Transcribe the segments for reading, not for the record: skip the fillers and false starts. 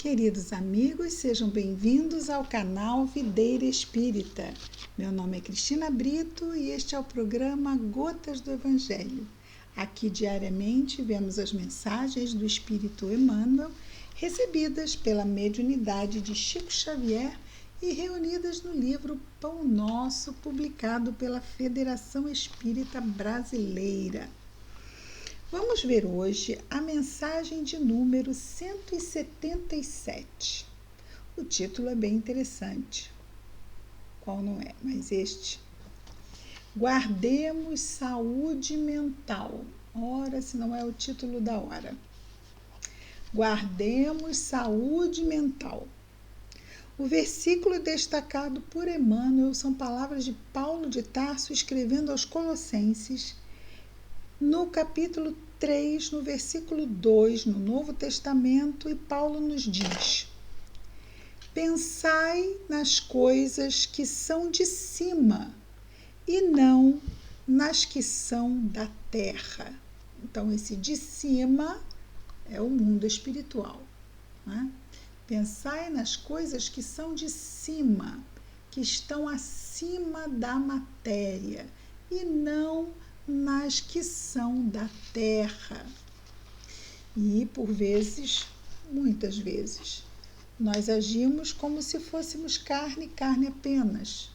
Queridos amigos, sejam bem-vindos ao canal Videira Espírita. Meu nome é Cristina Brito e este é o programa Gotas do Evangelho. Aqui diariamente vemos as mensagens do Espírito Emmanuel, recebidas pela mediunidade de Chico Xavier e reunidas no livro Pão Nosso, publicado pela Federação Espírita Brasileira. Vamos ver hoje a mensagem de número 177. O título é bem interessante. Qual não é? Mas este. Guardemos saúde mental. Ora, se não é o título da hora. Guardemos saúde mental. O versículo destacado por Emmanuel são palavras de Paulo de Tarso escrevendo aos Colossenses, no capítulo 3, no versículo 2, no Novo Testamento, e Paulo nos diz: pensai nas coisas que são de cima e não nas que são da terra. Então, esse de cima é o mundo espiritual, né? Pensai nas coisas que são de cima, que estão acima da matéria, e não nas que são da terra. E, por vezes, muitas vezes, nós agimos como se fôssemos carne apenas.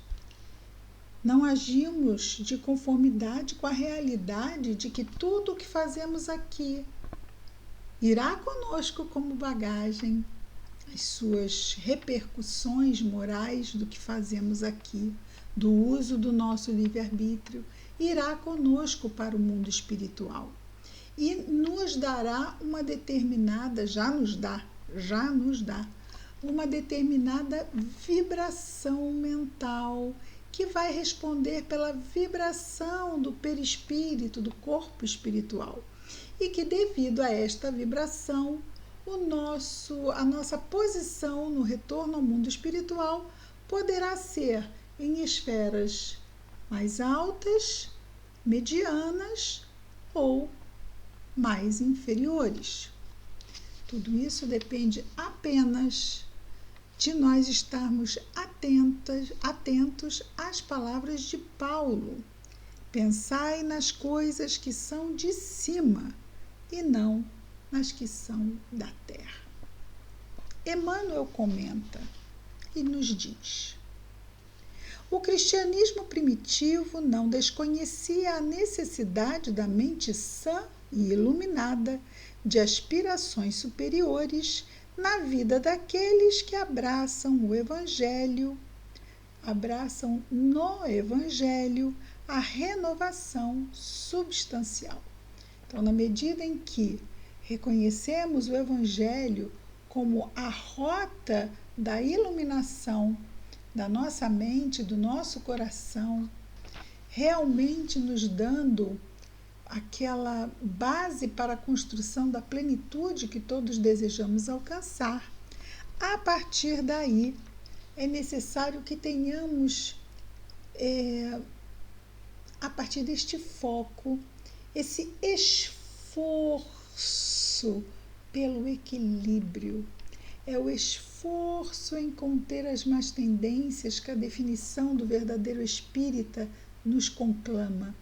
Não agimos de conformidade com a realidade de que tudo o que fazemos aqui irá conosco como bagagem, as suas repercussões morais do que fazemos aqui, do uso do nosso livre-arbítrio, irá conosco para o mundo espiritual e nos dará uma determinada, já nos dá uma determinada vibração mental que vai responder pela vibração do perispírito, do corpo espiritual, e que devido a esta vibração, a nossa posição no retorno ao mundo espiritual poderá ser em esferas mais altas, medianas ou mais inferiores. Tudo isso depende apenas de nós estarmos atentos às palavras de Paulo. Pensai nas coisas que são de cima e não nas que são da terra. Emmanuel comenta e nos diz: o cristianismo primitivo não desconhecia a necessidade da mente sã e iluminada de aspirações superiores na vida daqueles que abraçam no Evangelho a renovação substancial. Então, na medida em que reconhecemos o Evangelho como a rota da iluminação da nossa mente, do nosso coração, realmente nos dando aquela base para a construção da plenitude que todos desejamos alcançar, a partir daí é necessário que tenhamos, a partir deste foco, esse esforço pelo equilíbrio. É o esforço em conter as más tendências que a definição do verdadeiro espírita nos conclama.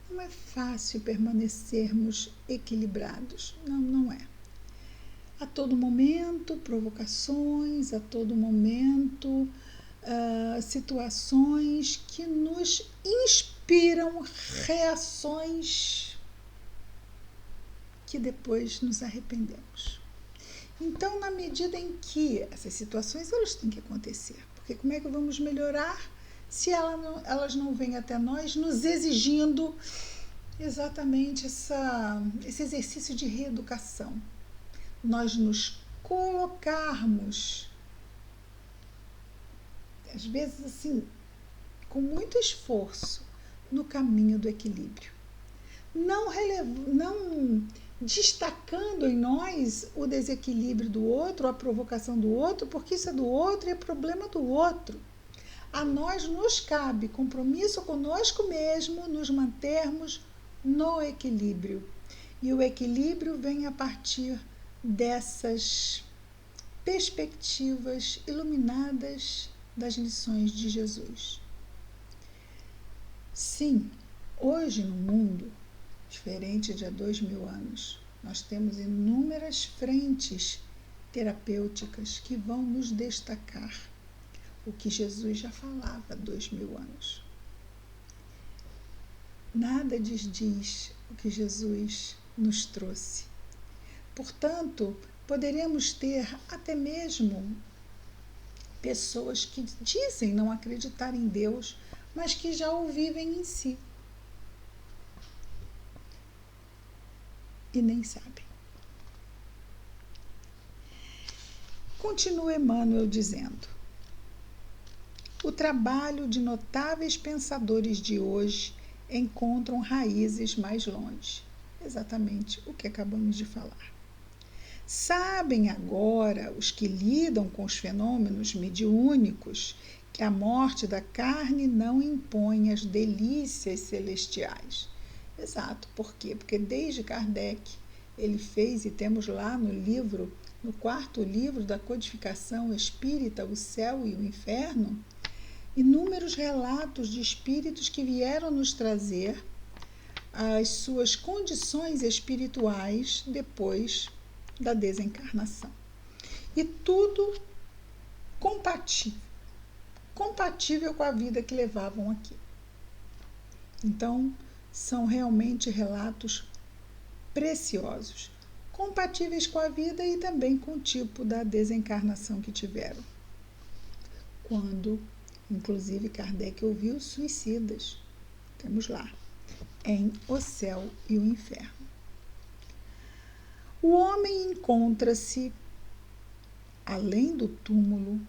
Não é fácil permanecermos equilibrados. Não é. A todo momento, provocações, a todo momento, situações que nos inspiram reações que depois nos arrependemos. Então, na medida em que essas situações elas têm que acontecer, porque como é que vamos melhorar se elas não vêm até nós nos exigindo exatamente esse exercício de reeducação? Nós nos colocarmos, às vezes assim, com muito esforço, no caminho do equilíbrio. Não destacando em nós o desequilíbrio do outro, a provocação do outro, porque isso é do outro e é problema do outro. A nós nos cabe compromisso conosco mesmo, nos mantermos no equilíbrio. E o equilíbrio vem a partir dessas perspectivas iluminadas das lições de Jesus. Sim, hoje no mundo, diferente de há 2000 anos, nós temos inúmeras frentes terapêuticas que vão nos destacar o que Jesus já falava há 2000 anos. Nada desdiz o que Jesus nos trouxe. Portanto, poderemos ter até mesmo pessoas que dizem não acreditar em Deus, mas que já o vivem em si. E nem sabem. Continua Emmanuel dizendo: o trabalho de notáveis pensadores de hoje encontram raízes mais longe. Exatamente o que acabamos de falar. Sabem agora os que lidam com os fenômenos mediúnicos que a morte da carne não impõe as delícias celestiais. Exato, por quê? Porque desde Kardec ele fez, e temos lá no livro, no 4º livro da codificação espírita, O Céu e o Inferno, inúmeros relatos de espíritos que vieram nos trazer as suas condições espirituais depois da desencarnação. E tudo compatível com a vida que levavam aqui. Então, são realmente relatos preciosos, compatíveis com a vida e também com o tipo da desencarnação que tiveram. Quando, inclusive, Kardec ouviu suicidas. Temos lá, em O Céu e o Inferno. O homem encontra-se, além do túmulo,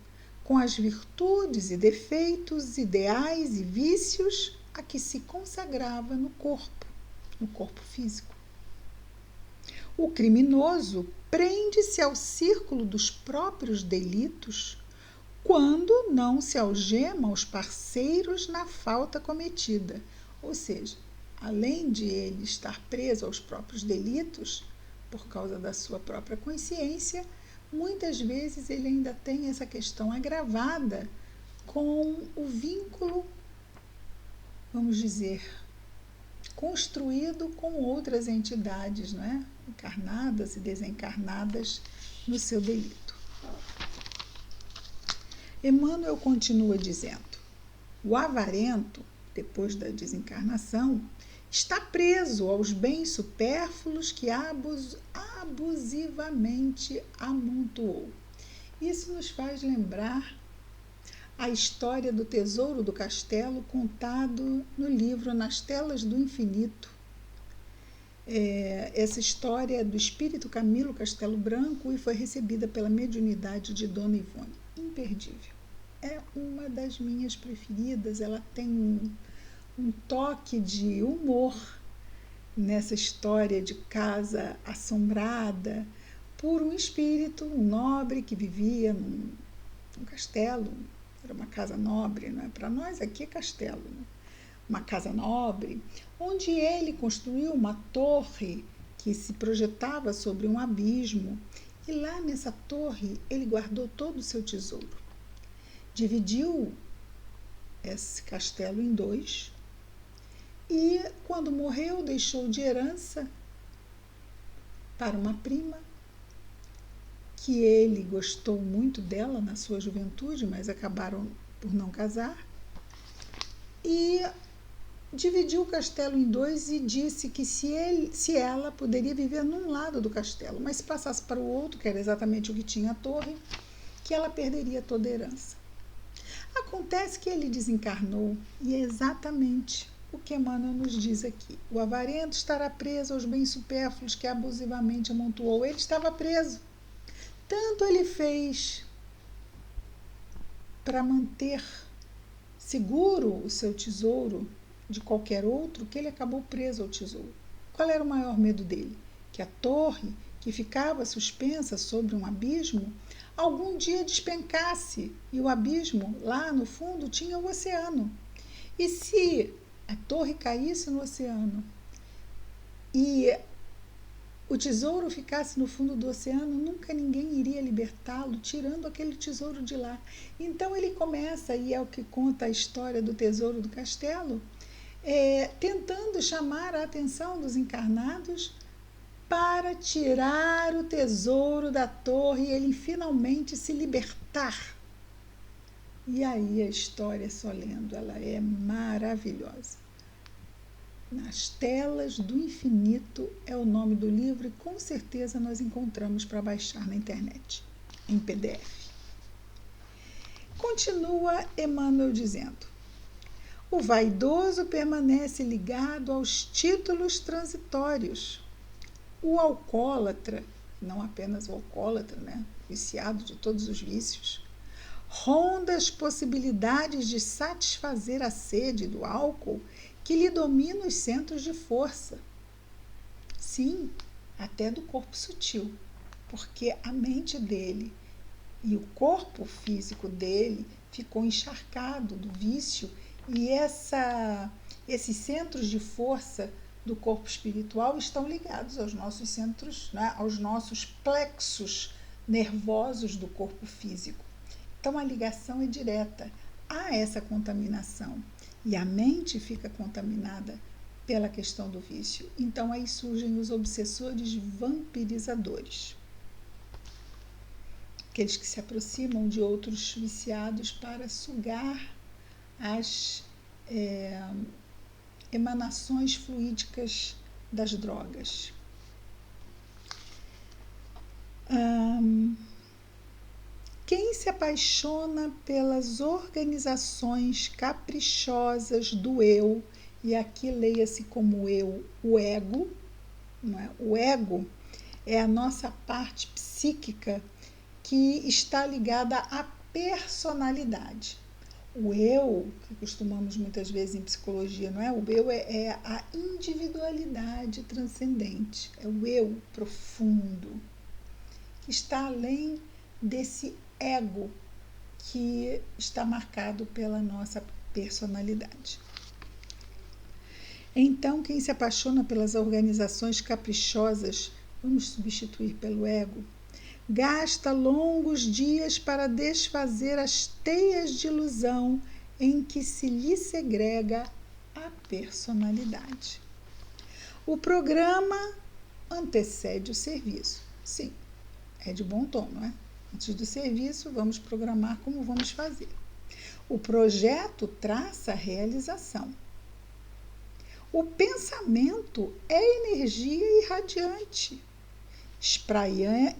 com as virtudes e defeitos, ideais e vícios a que se consagrava no corpo físico. O criminoso prende-se ao círculo dos próprios delitos quando não se algema aos parceiros na falta cometida. Ou seja, além de ele estar preso aos próprios delitos, por causa da sua própria consciência, muitas vezes ele ainda tem essa questão agravada com o vínculo, vamos dizer, construído com outras entidades, não é? Encarnadas e desencarnadas no seu delito. Emmanuel continua dizendo: o avarento, depois da desencarnação, está preso aos bens supérfluos que abusivamente amontoou. Isso nos faz lembrar a história do tesouro do castelo contado no livro Nas Telas do Infinito. Essa história é do espírito Camilo Castelo Branco e foi recebida pela mediunidade de Dona Ivone. Imperdível. É uma das minhas preferidas, ela tem um toque de humor nessa história de casa assombrada por um espírito, um nobre que vivia num castelo. Era uma casa nobre, não é? Para nós aqui é castelo, né? Uma casa nobre, onde ele construiu uma torre que se projetava sobre um abismo, e lá nessa torre ele guardou todo o seu tesouro. Dividiu esse castelo em 2 e, quando morreu, deixou de herança para uma prima, que ele gostou muito dela na sua juventude, mas acabaram por não casar, e dividiu o castelo em 2 e disse que se ela poderia viver num lado do castelo, mas se passasse para o outro, que era exatamente o que tinha a torre, que ela perderia toda a herança. Acontece que ele desencarnou e é exatamente o que Emmanuel nos diz aqui. O avarento estará preso aos bens supérfluos que abusivamente amontoou. Ele estava preso. Tanto ele fez para manter seguro o seu tesouro de qualquer outro, que ele acabou preso ao tesouro. Qual era o maior medo dele? Que a torre, que ficava suspensa sobre um abismo, algum dia despencasse, e o abismo, lá no fundo, tinha o oceano. E se a torre caísse no oceano e o tesouro ficasse no fundo do oceano, nunca ninguém iria libertá-lo, tirando aquele tesouro de lá. Então ele começa, e é o que conta a história do tesouro do castelo, tentando chamar a atenção dos encarnados para tirar o tesouro da torre e ele finalmente se libertar. E aí a história, só lendo, ela é maravilhosa. Nas Telas do Infinito é o nome do livro e com certeza nós encontramos para baixar na internet, em PDF. Continua Emmanuel dizendo: o vaidoso permanece ligado aos títulos transitórios. O alcoólatra, não apenas o alcoólatra, né, viciado de todos os vícios, ronda as possibilidades de satisfazer a sede do álcool que lhe domina os centros de força. Sim, até do corpo sutil, porque a mente dele e o corpo físico dele ficou encharcado do vício e esses centros de força do corpo espiritual estão ligados aos nossos centros, né, aos nossos plexos nervosos do corpo físico. Então, a ligação é direta. Há essa contaminação. E a mente fica contaminada pela questão do vício. Então, aí surgem os obsessores vampirizadores. Aqueles que se aproximam de outros viciados para sugar as emanações fluídicas das drogas. Quem se apaixona pelas organizações caprichosas do eu, e aqui leia-se como eu, o ego, não é? O ego é a nossa parte psíquica que está ligada à personalidade. O eu, que costumamos muitas vezes em psicologia, não é? O eu é a individualidade transcendente, é o eu profundo, que está além desse ego que está marcado pela nossa personalidade. Então, quem se apaixona pelas organizações caprichosas, vamos substituir pelo ego, gasta longos dias para desfazer as teias de ilusão em que se lhe segrega a personalidade. O programa antecede o serviço. Sim, é de bom tom, não é? Antes do serviço, vamos programar como vamos fazer. O projeto traça a realização. O pensamento é energia irradiante.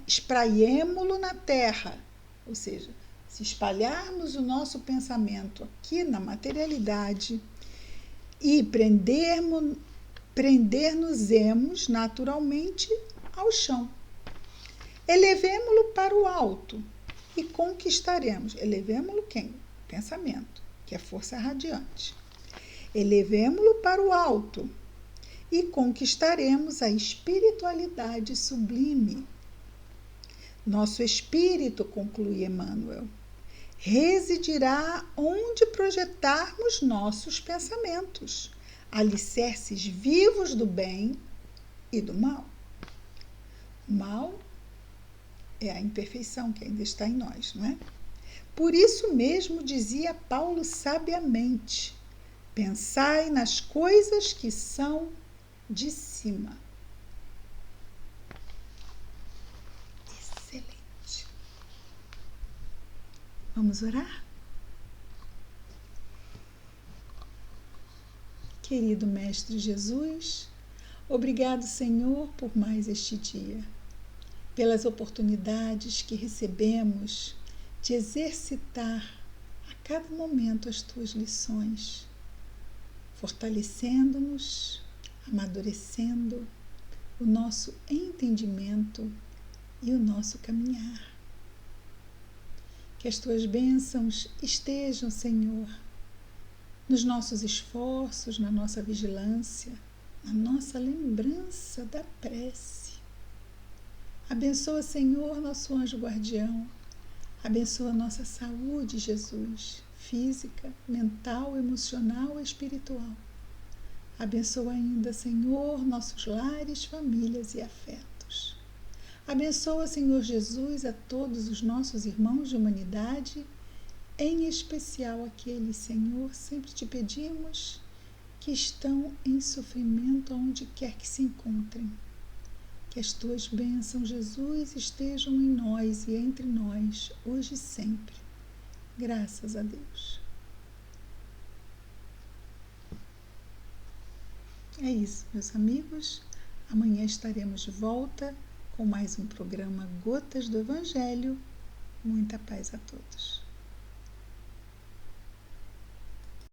Espraiemo-lo na terra, ou seja, se espalharmos o nosso pensamento aqui na materialidade e prender-nos-emos naturalmente ao chão. Elevemo-lo para o alto e conquistaremos. Elevemo-lo quem? Pensamento, que é força radiante. Elevemo-lo para o alto e conquistaremos a espiritualidade sublime. Nosso espírito, conclui Emmanuel, residirá onde projetarmos nossos pensamentos, alicerces vivos do bem e do mal. O mal é a imperfeição que ainda está em nós, não é? Por isso mesmo dizia Paulo sabiamente: pensai nas coisas que são de cima. Excelente. Vamos orar? Querido Mestre Jesus, obrigado, Senhor, por mais este dia, pelas oportunidades que recebemos de exercitar a cada momento as tuas lições, fortalecendo-nos, amadurecendo o nosso entendimento e o nosso caminhar. Que as tuas bênçãos estejam, Senhor, nos nossos esforços, na nossa vigilância, na nossa lembrança da prece. Abençoa, Senhor, nosso anjo guardião. Abençoa nossa saúde, Jesus, física, mental, emocional e espiritual. Abençoa ainda, Senhor, nossos lares, famílias e afetos. Abençoa, Senhor Jesus, a todos os nossos irmãos de humanidade, em especial aqueles, Senhor, sempre te pedimos, que estão em sofrimento aonde quer que se encontrem. Que as tuas bênçãos, Jesus, estejam em nós e entre nós, hoje e sempre. Graças a Deus. É isso, meus amigos. Amanhã estaremos de volta com mais um programa Gotas do Evangelho. Muita paz a todos.